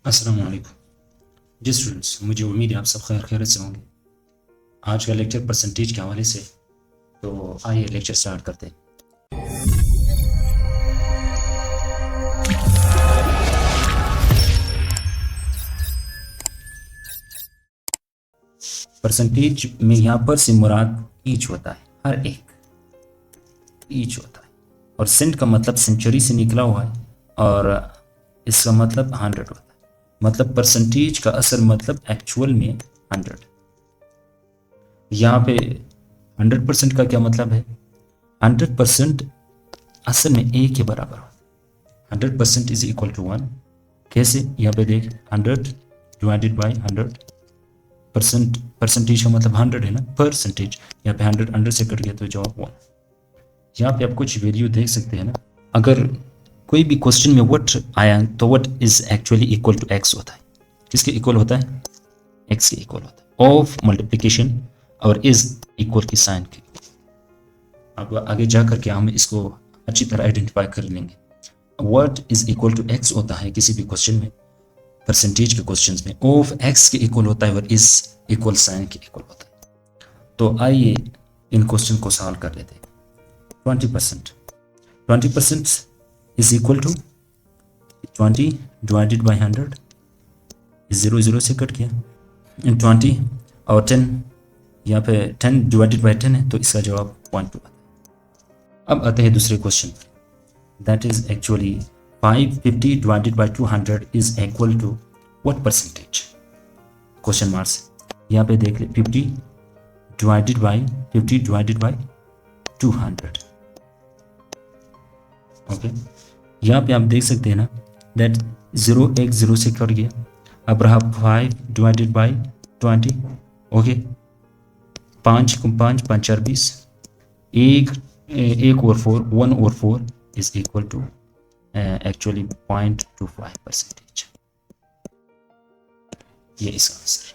अस्सलाम वालेकुम। जी स्टूडेंट्स, मुझे उम्मीद है आप सब खैरियत से होंगे। आज का लेक्चर परसेंटेज के हवाले से, तो आइए लेक्चर स्टार्ट करते हैं। परसेंटेज में यहाँ पर से मुराद ईच होता है, हर एक ईच होता है, और सेंट का मतलब सेंचुरी से निकला हुआ है, और इसका मतलब 100 होता है। मतलब परसेंटेज का असल मतलब एक्चुअल में 100। यहाँ पे 100% का क्या मतलब है? 100% असल में ए के बराबर हो। 100% इज इक्वल टू 1। कैसे? यहाँ पे देख, 100 डिवाइडेड बाई 100। परसेंटेज का मतलब 100 है ना, परसेंटेज। यहाँ पे 100 से कट गया तो जवाब 1। यहाँ पे आप कुछ वैल्यू देख सकते हैं ना। अगर कोई भी क्वेश्चन में वट आया तो what is actually equal to x होता है। किसके इक्वल होता है? एक्स के इक्वल होता है। ऑफ मल्टीप्लिकेशन और इज इक्वल की साइन के। अब आगे जा करके हम इसको अच्छी तरह आइडेंटिफाई कर लेंगे। What is equal to x होता है किसी भी क्वेश्चन में, परसेंटेज के क्वेश्चंस में। ऑफ एक्स के इक्वल होता है और इज इक्वल साइन के इक्वल होता है। तो आइए इन क्वेश्चन को सॉल्व कर लेते हैं। 20% is equal to 20 divided by 100। 0 से कट गया, 20 और 10, यहाँ पे 10 डिवाइडेड बाई 10 है, तो इसका जवाब 0.2 आता है। अब आते हैं दूसरे क्वेश्चन पर। That is actually 550 divided by 200 is equal to what percentage? Question marks. यहाँ पे देख ले, 50 डिवाइडेड बाई 200। ओके, यहाँ पे आप देख सकते हैं ना, दैट 0 एक 0 से कट गया। अब रहा 5 डिवाइडेड बाई 20। ओके, 5 को 5 5 4 20, एक और 4, 1 और 4 इज इक्वल टू एक्चुअली 0.25%। ये इसका आंसर।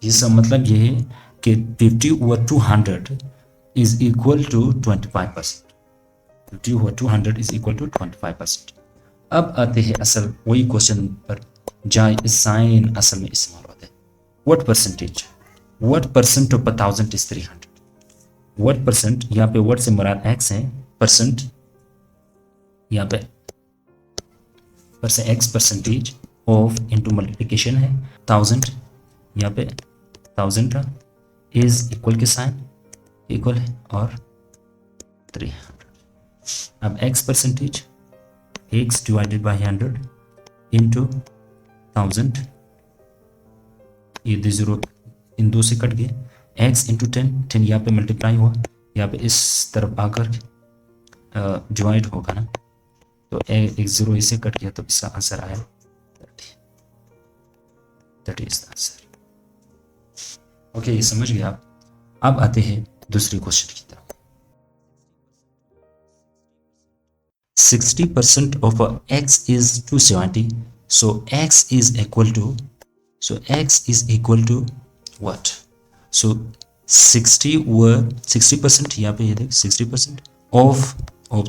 इसका मतलब ये है कि 50/200 is equal to 25%। 50/200 is equal to 25%। अब आते हैं असल वही क्वेश्चन पर, जहाँ साइन असल में इस्तेमाल होता है। What percentage? What percent of 1000 is 300? What percent, यहाँ पे व्हाट से मुराद एक्स है, परसेंट यहाँ पे x percentage of into multiplication है 1000, यहाँ पे 1000 का इज इक्वल के साइन इक्वल है और 300। अब x percentage, x divided by 100 into 1000, ये 0 इन 2 से कट गए, एक्स इंटू 10 यहाँ पे मल्टीप्लाई हुआ, यहाँ पे इस तरफ आकर डिवाइड होगा ना, तो एक 0 इसे कट गया, तो इसका आंसर आया 30। That is the answer. Okay, ये समझ गए आप। अब आते हैं दूसरे क्वेश्चन की तरफ। 60% of x is 270, so x is equal to what? So 60% यहाँ पे ये देख, 60% ऑफ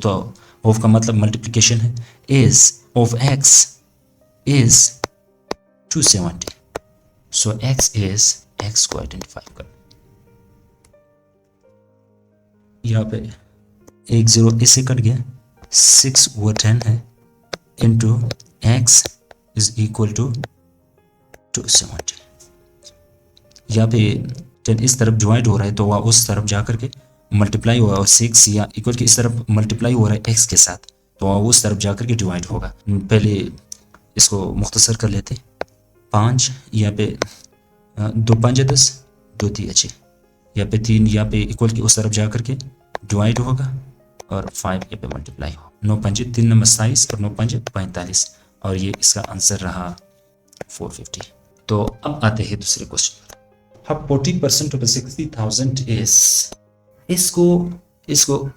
तो ऑफ का मतलब मल्टीप्लिकेशन है, is of x is 270, so x को आइडेंटिफाई कर। यहाँ पे 1 0 इससे कट गया, 6/10 है into x is equal to 270। यहाँ पे 10 इस तरफ डिवाइड हो रहा है, तो वह उस तरफ जा करके मल्टीप्लाई होगा, और 6 या इक्वल के इस तरफ मल्टीप्लाई हो रहा है एक्स के साथ, तो वह उस तरफ जा करके डिवाइड होगा। पहले इसको मुख्तसर कर लेते। 5 यहाँ पे 2 5 10, 2 3 अच्छे, यहाँ पे 3 यहाँ पे इक्वल के उस तरफ जा करके डिवाइड होगा, और 5 ये पे मल्टीप्लाई हो। 9 5 3 नंबर 27 और 9 5 45, और ये इसका आंसर रहा 450। तो अब आते हैं दूसरे क्वेश्चन पर। अब 40% ऑफ 60,000 इज, इसको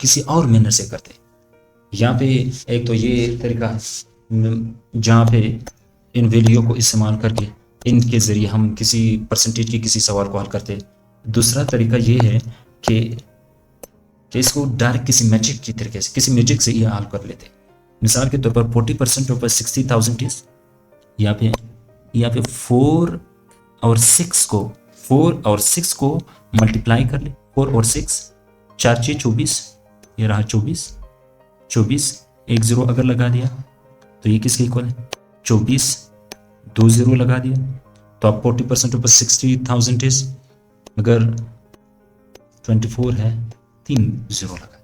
किसी और मैनर से करते हैं। यहाँ पे एक तो ये तरीका है जहाँ पे इन वैल्यू को इस्तेमाल करके इनके ज़रिए हम किसी परसेंटेज की किसी सवाल को हल करते हैं। दूसरा तरीका ये है कि इसको डायरेक्ट किसी मैजिक की तरीके से, किसी मैजिक से ये हल कर लेते हैं। मिसाल के तौर पर 40% ऑफ 60,000 इज यहाँ पे 4 और 6 को मल्टीप्लाई कर ले। 4 और 6, 4 6 24, ये रहा 24। 24 एक ज़ीरो अगर लगा दिया तो ये किसके इक्वल है? 24 2 ज़ीरो लगा दिया तो अब 40% ऊपर 60,000 अगर 24 है 3 ज़ीरो लगा दिया।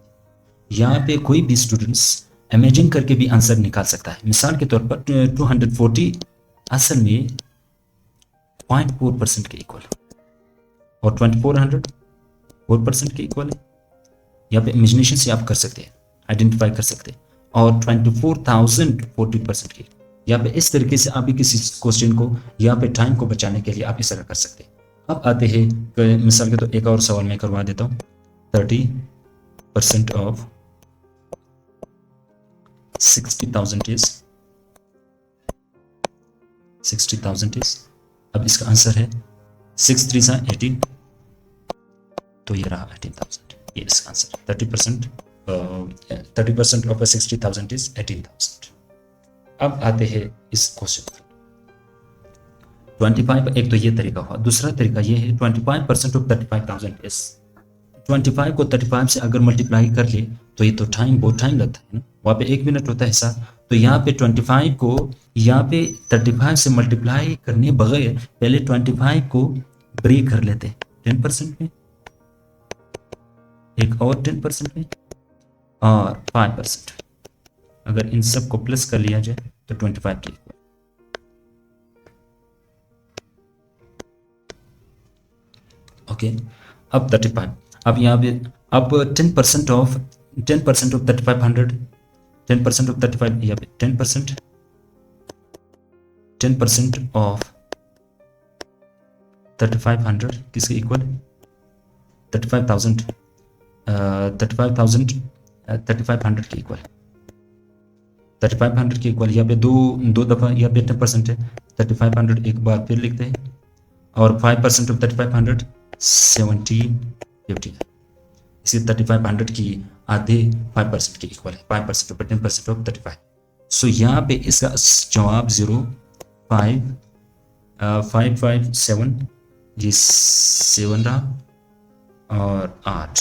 यहाँ पे कोई भी स्टूडेंट्स इमेजिन करके भी आंसर निकाल सकता है। मिसाल के तौर पर 240 असल में 0.4% के इक्वल और 2400 4% के इक्वल है। यहाँ पे इमेजिनेशन से आप कर सकते हैं, आइडेंटिफाई कर सकते हैं। और 24,000 40% के, यहाँ पे इस तरीके से आप भी किसी क्वेश्चन को यहाँ पे टाइम को बचाने के लिए आप इस तरह कर सकते हैं। अब आते हैं मिसाल के तो एक और सवाल मैं करवा देता हूँ। 30% ऑफ 60,000 इज 60,000 इज, अब इसका आंसर है 6 3 18, तो ये रहा 18,000, ये इसका आंसर। 30% of 60,000 is 18,000। अब आते हैं इस क्वेश्चन पर। 25, एक तो ये तरीका हुआ। दूसरा तरीका ये है 25% ऑफ 35,000 इज, 25 को 35 से अगर मल्टीप्लाई कर ले तो ये तो बहुत टाइम लगता है ना, वहाँ पे 1 मिनट होता है हिसाब। तो यहाँ पे 25 को यहाँ पे 35 से मल्टीप्लाई करने बगैर पहले 25 को ब्रेक कर लेते हैं 10% में, एक और 10% में और 5%। अगर इन सब को प्लस कर लिया जाए तो 25 के इक्वल। ओके, अब 35, अब यहाँ पे अब 10% ऑफ 3500, 10% ऑफ 35, यहाँ पे 10% ऑफ 3500 किसके इक्वल है? 35,000 3500 के इक्वल, 3500 के इक्वल। यहाँ पे दो दफ़ा यहाँ पे 10% है, 3500 एक बार फिर लिखते हैं और 5% ऑफ 3500 1750 है। इसी 3500 की आधे 5% के इक्वल है, 5% ऑफ 10% ऑफ 35। सो यहाँ पे इसका जवाब 0.557, ये 7 रहा और 8,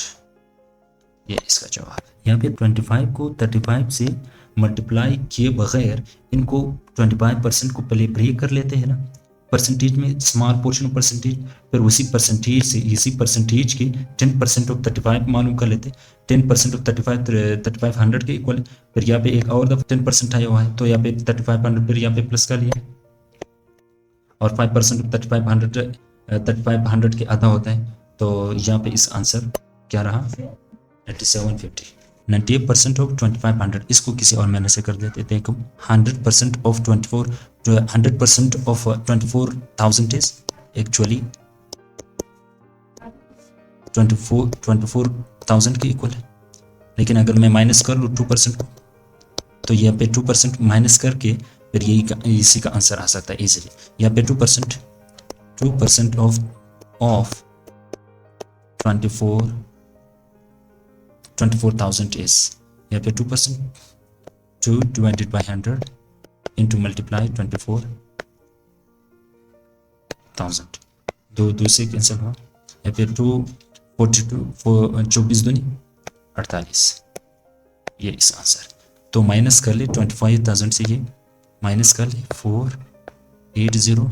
ये इसका जवाब है। यहाँ पे 25 को 35 से मल्टीप्लाई किए बगैर इनको 25% को पहले ब्रेक कर लेते हैं ना, परसेंटेज में स्मॉल पोर्शन ऑफ परसेंटेज, फिर उसी परसेंटेज से इसी परसेंटेज के 10% ऑफ 35 मालूम कर लेते। 10% ऑफ 3500 के इक्वल। फिर यहाँ पे एक और दफ़ा 10% आया हुआ है तो यहाँ पे 3500 फिर यहाँ पे प्लस कर लिया और 5% ऑफ 3500 के आधा होता है, तो यहाँ पे इस आंसर क्या रहा? 9750। 98% ऑफ 2500, इसको किसी और मैंने से कर देते थे। 100% ऑफ 100% ऑफ 24,000 इज एक्चुअली 24,000 के इक्वल है। लेकिन अगर मैं माइनस कर लूँ 2% को तो यहाँ पे 2% माइनस करके फिर यही इसी का आंसर आ सकता है इजीली। यहाँ पे 2% ऑफ 24,000 इज, यहाँ पे 2%, 2 डिवाइडेड बाई 100 इंटू मल्टीप्लाई 24,000, दो से कैंसिल हुआ। यहाँ पे 242 24 दूनी 48, ये इस आंसर। तो माइनस कर ले 25,000 से, ये माइनस कर ले 480,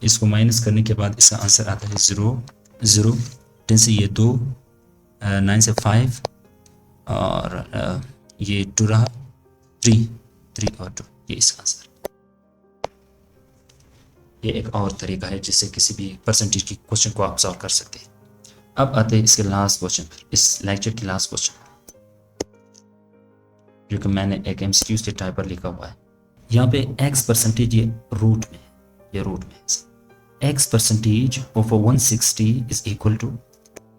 इसको माइनस करने के बाद इसका आंसर आता है 0 0, 10 से ये 2, 9 से 5 और ये 2 रहा, 3 और 2, ये इसका आंसर। ये एक और तरीका है जिससे किसी भी परसेंटेज की क्वेश्चन को आप सॉल्व कर सकते हैं। अब आते हैं इसके लास्ट क्वेश्चन पर, इस लेक्चर की लास्ट क्वेश्चन जो कि मैंने एक MCQ के टाइप पर लिखा हुआ है। यहाँ पे x% ये रूट में है, x% of 160 is equal to,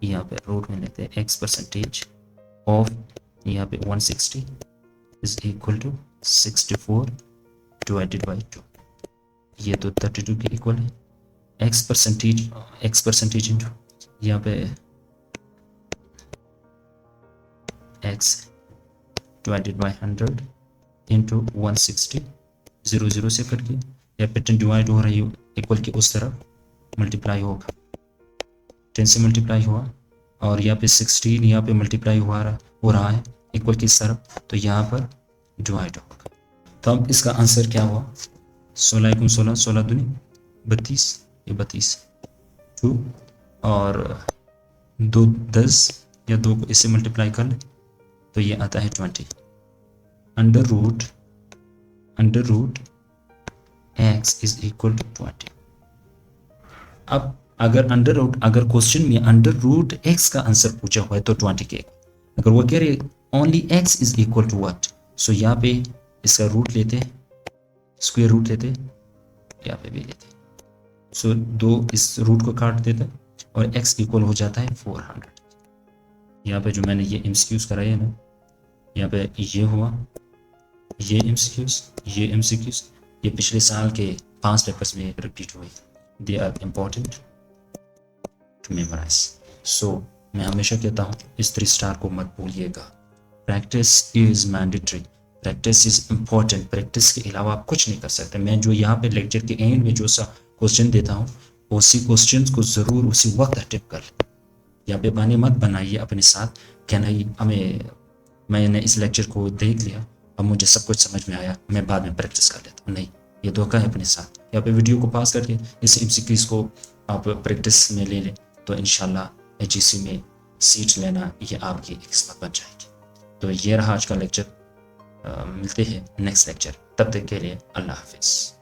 यहाँ पे रूट में लेते हैं x% ऑफ यहाँ पे 160 is equal to 64 divided by 2, ये तो 32 के इक्वल है। x% इंटू यहाँ पे x डिवाइडेड बाई 100 इंटू 160 0 0 से कट गया, या पे 10 डिवाइड हो रही हो इक्वल के उस तरफ मल्टीप्लाई होगा, 10 से मल्टीप्लाई हुआ, और यहाँ पे 16 यहाँ पे मल्टीप्लाई हो रहा है इक्वल की इस तरफ, तो यहाँ पर डिवाइड होगा। तो अब इसका आंसर क्या हुआ, 16 × 16, 16 दूनी 32, ये 32, 2 और 2 10, या 2 को इससे मल्टीप्लाई कर ले तो ये आता है 20, under root x is equal to 20। अब अगर क्वेश्चन में अंडर रूट x का आंसर पूछा हुआ है तो 20 के, अगर वो कह रहे only x is equal to what, so यहाँ पे इसका रूट लेते, स्क्वायर रूट लेते, यहाँ पे भी लेते, सो 2 इस रूट को काट देते और x इक्वल हो जाता है 400। यहाँ पे जो मैंने ये MCQs कराए हैं ना, यहाँ पे ये हुआ, ये MCQs ये पिछले साल के 5 पेपर्स में रिपीट हुए, they are important to memorise. So मैं हमेशा कहता हूँ इस 3 स्टार को मत भूलिएगा, practice is mandatory, practice is important, practice के अलावा आप कुछ नहीं कर सकते। मैं जो यहाँ पे लेक्चर के एंड में जो सा क्वेश्चन देता हूँ उसी क्वेश्चन को ज़रूर उसी वक्त अटेम्प्ट कर लें, यहाँ पे बहाने मत बनाइए अपने साथ, क्या नहीं मैंने इस लेक्चर को देख लिया अब मुझे सब कुछ समझ में आया, मैं बाद में प्रैक्टिस कर लेता हूँ, नहीं, ये धोखा है अपने साथ। यहाँ पे वीडियो को पास करके इस MCQs को आप प्रैक्टिस में ले लें तो इंशाल्लाह HGC में सीट लेना ये आपकी एक किस्मत बन जाएगी। तो ये रहा आज का लेक्चर, मिलते हैं नेक्स्ट लेक्चर, तब तक के लिए अल्लाह हाफिज़।